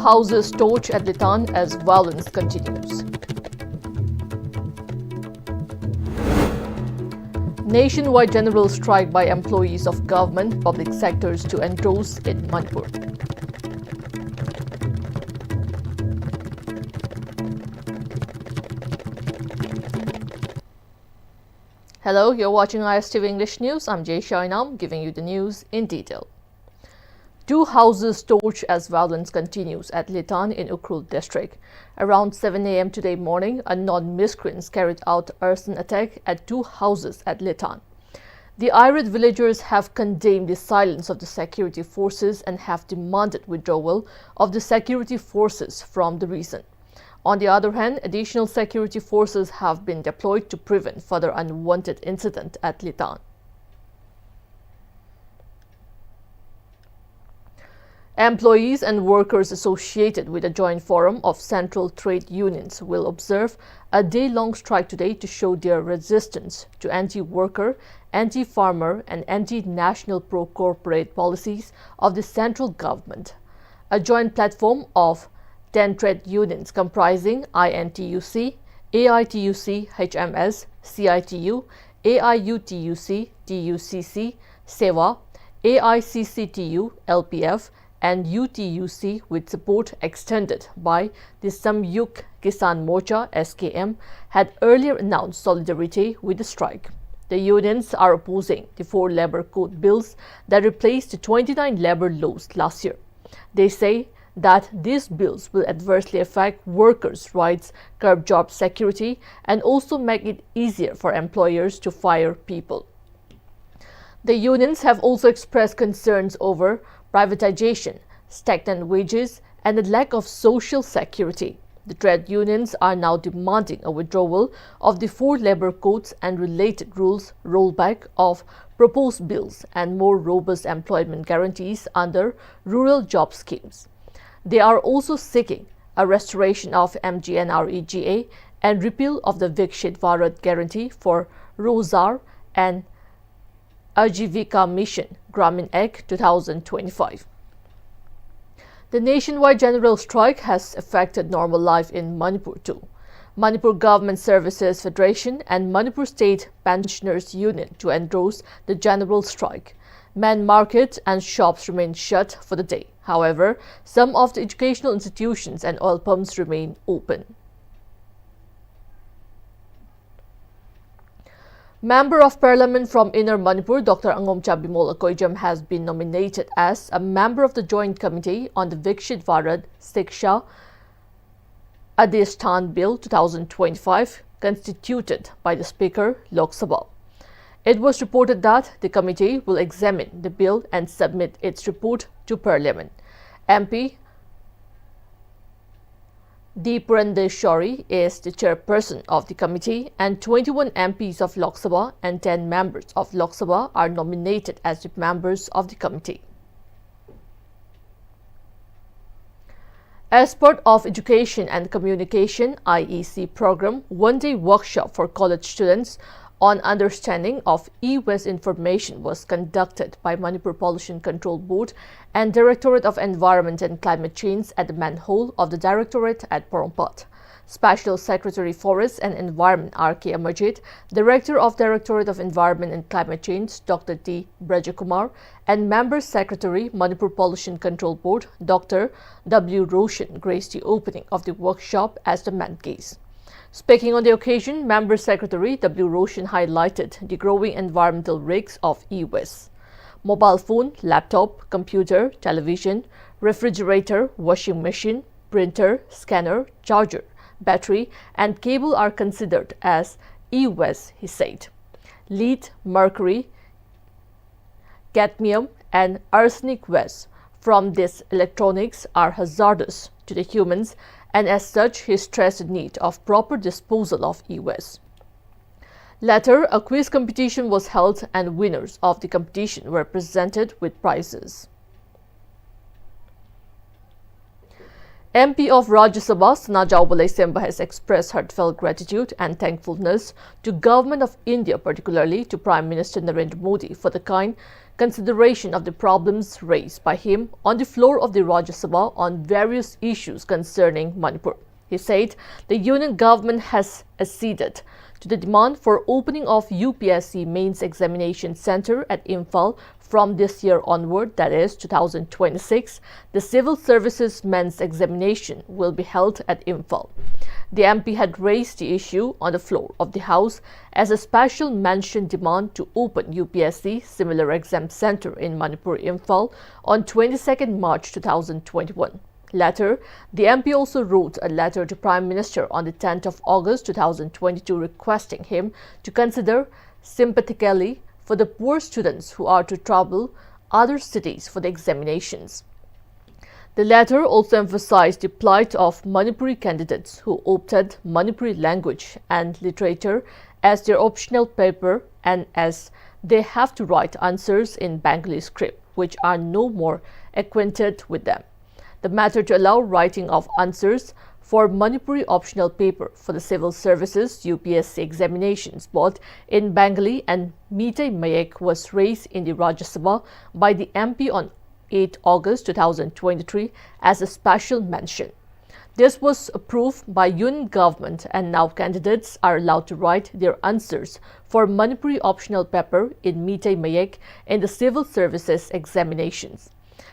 houses torch at Litan as violence continues. Nationwide general strike by employees of government public sectors to engross in Manipur. Hello, you're watching Pm-Istv English News. I'm Jay Shainam, giving you the news in detail. Two houses torch as violence continues at Litan in Ukhrul district. Around 7 a.m. today morning, unknown miscreants carried out arson attack at two houses at Litan. The irate villagers have condemned the silence of the security forces and have demanded withdrawal of the security forces from the region. On the other hand, additional security forces have been deployed to prevent further unwanted incident at Litan. Employees and workers associated with the Joint Forum of Central Trade Unions will observe a day-long strike today to show their resistance to anti-worker, anti-farmer and anti-national pro-corporate policies of the central government. A joint platform of 10 trade unions comprising INTUC, AITUC, HMS, CITU, AIUTUC, TUCC, SEWA, AICCTU, LPF, and UTUC with support extended by the Samyukt Kisan Morcha (SKM) had earlier announced solidarity with the strike. The unions are opposing the 4 labor code bills that replaced the 29 labor laws last year. They say that these bills will adversely affect workers' rights, curb job security, and also make it easier for employers to fire people. The unions have also expressed concerns over privatization, stagnant wages, and the lack of social security. The trade unions are now demanding a withdrawal of the 4 labor codes and related rules, rollback of proposed bills, and more robust employment guarantees under rural job schemes. They are also seeking a restoration of MGNREGA and repeal of the Viksit Bharat guarantee for Rozgar and Ajivika Mission Gramin Act 2025. The nationwide general strike has affected normal life in Manipur too. Manipur Government Services Federation and Manipur State Pensioners Union to endorse the general strike. Main market and shops remain shut for the day. However, some of the educational institutions and oil pumps remain open. Member of Parliament from Inner Manipur, Dr. Angomcha Bimola Koijam has been nominated as a member of the Joint Committee on the Viksit Bharat Shiksha Adhisthan Bill 2025 constituted by the Speaker, Lok Sabha. It was reported that the committee will examine the bill and submit its report to Parliament. MP D. Purandeshwari is the chairperson of the committee, and 21 MPs of Lok Sabha and 10 members of Lok Sabha are nominated as the members of the committee. As part of Education and Communication (IEC) program, one-day workshop for college students on understanding of e-waste information was conducted by Manipur Pollution Control Board and Directorate of Environment and Climate Change at the manhole of the Directorate at Porompat. Special Secretary Forest and Environment R.K. Amajit, Director of Directorate of Environment and Climate Change Dr. T. Brajakumar, and Member Secretary Manipur Pollution Control Board Dr. W. Roshan graced the opening of the workshop as the main guest. Speaking on the occasion, Member Secretary W. Roshan highlighted the growing environmental risks of e-waste. Mobile phone, laptop, computer, television, refrigerator, washing machine, printer, scanner, charger, battery, and cable are considered as e-waste, he said. Lead, mercury, cadmium, and arsenic waste from these electronics are hazardous to the humans, and as such, he stressed the need of proper disposal of e-waste. Later, a quiz competition was held and winners of the competition were presented with prizes. MP of Rajya Sabha Sana Jaubale Semba has expressed heartfelt gratitude and thankfulness to Government of India, particularly to Prime Minister Narendra Modi, for the kind consideration of the problems raised by him on the floor of the Rajya Sabha on various issues concerning Manipur. He said the union government has acceded to the demand for opening of UPSC Mains Examination Centre at Imphal from this year onward, that is 2026. The Civil Services Men's Examination will be held at Imphal. The MP had raised the issue on the floor of the House as a special mention demand to open UPSC similar exam centre in Manipur, Imphal on 22nd March 2021. Later, the MP also wrote a letter to Prime Minister on the 10th of August 2022 requesting him to consider sympathetically for the poor students who are to travel other cities for the examinations. The letter also emphasized the plight of Manipuri candidates who opted Manipuri language and literature as their optional paper and as they have to write answers in Bengali script, which are no more acquainted with them. The matter to allow writing of answers for Manipuri optional paper for the civil services UPSC examinations both in Bengali and Meetei Mayak was raised in the Rajya Sabha by the MP on 8 August 2023 as a special mention. This was approved by union government and now candidates are allowed to write their answers for Manipuri optional paper in Meetei Mayak in the civil services examinations.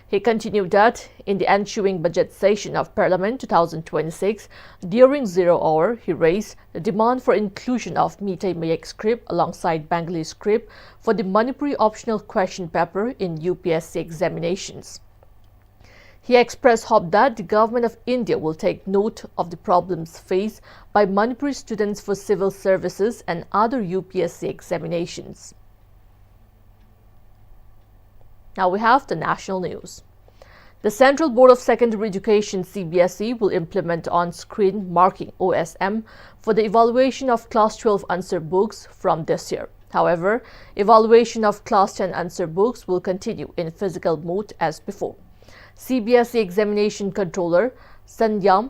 He continued that in the ensuing budget session of Parliament 2026, during 0 hour, he raised the demand for inclusion of Meetei Mayak script alongside Bengali script for the Manipuri optional question paper in UPSC examinations. He expressed hope that the Government of India will take note of the problems faced by Manipuri students for civil services and other UPSC examinations. Now we have the national news. The Central Board of Secondary Education CBSE will implement on-screen marking OSM for the evaluation of Class 12 answer books from this year. However, evaluation of Class 10 answer books will continue in physical mode as before. CBSE Examination Controller Sanyam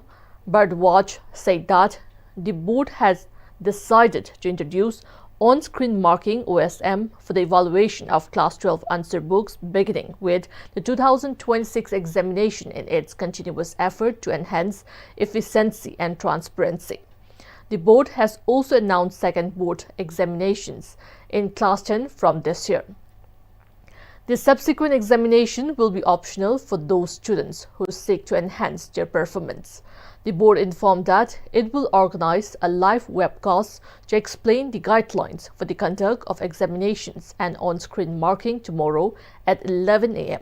Bardwaj said that the board has decided to introduce on-screen marking OSM for the evaluation of Class 12 answer books beginning with the 2026 examination in its continuous effort to enhance efficiency and transparency. The board has also announced second board examinations in Class 10 from this year. The subsequent examination will be optional for those students who seek to enhance their performance. The board informed that it will organize a live webcast to explain the guidelines for the conduct of examinations and on-screen marking tomorrow at 11 a.m.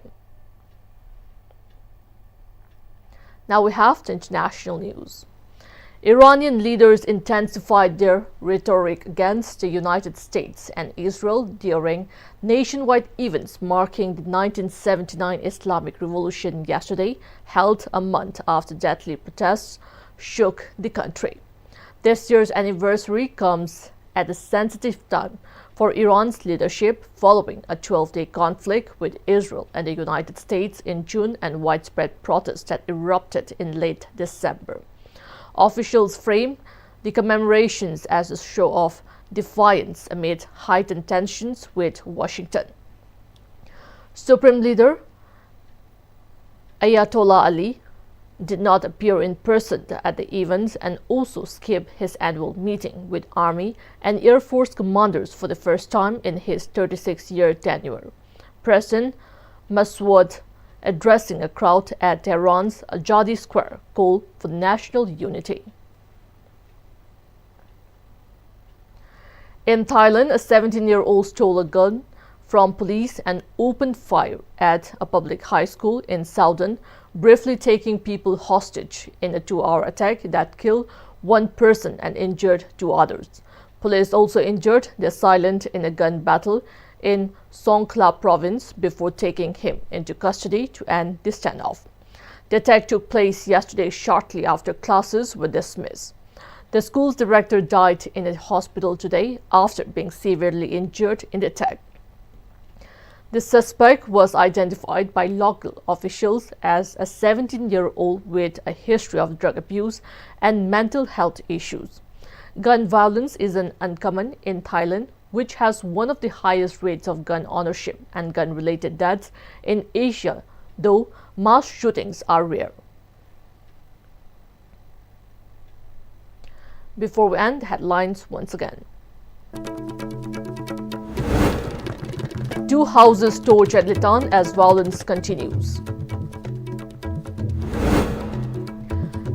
Now we have the international news. Iranian leaders intensified their rhetoric against the United States and Israel during nationwide events marking the 1979 Islamic Revolution yesterday, held a month after deadly protests shook the country. This year's anniversary comes at a sensitive time for Iran's leadership following a 12-day conflict with Israel and the United States in June and widespread protests that erupted in late December. Officials frame the commemorations as a show of defiance amid heightened tensions with Washington. Supreme Leader Ayatollah Ali did not appear in person at the events and also skipped his annual meeting with Army and Air Force commanders for the first time in his 36-year tenure. President Massoud, addressing a crowd at Tehran's Azadi Square, called for national unity. In Thailand, a 17-year-old stole a gun from police and opened fire at a public high school in Southern, briefly taking people hostage in a 2-hour attack that killed one person and injured 2 others. Police also injured the assailant in a gun battle in Songkhla province before taking him into custody to end the standoff. The attack took place yesterday shortly after classes were dismissed. The school's director died in a hospital today after being severely injured in the attack. The suspect was identified by local officials as a 17-year-old with a history of drug abuse and mental health issues. Gun violence is uncommon in Thailand, which has one of the highest rates of gun ownership and gun-related deaths in Asia, though mass shootings are rare. Before we end, headlines once again. 2 houses torched at Litan as violence continues.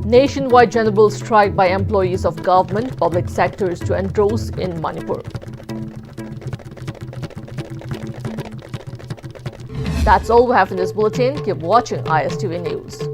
Nationwide general strike by employees of government, public sectors to engross in Manipur. That's all we have in this bulletin. Keep watching ISTV News.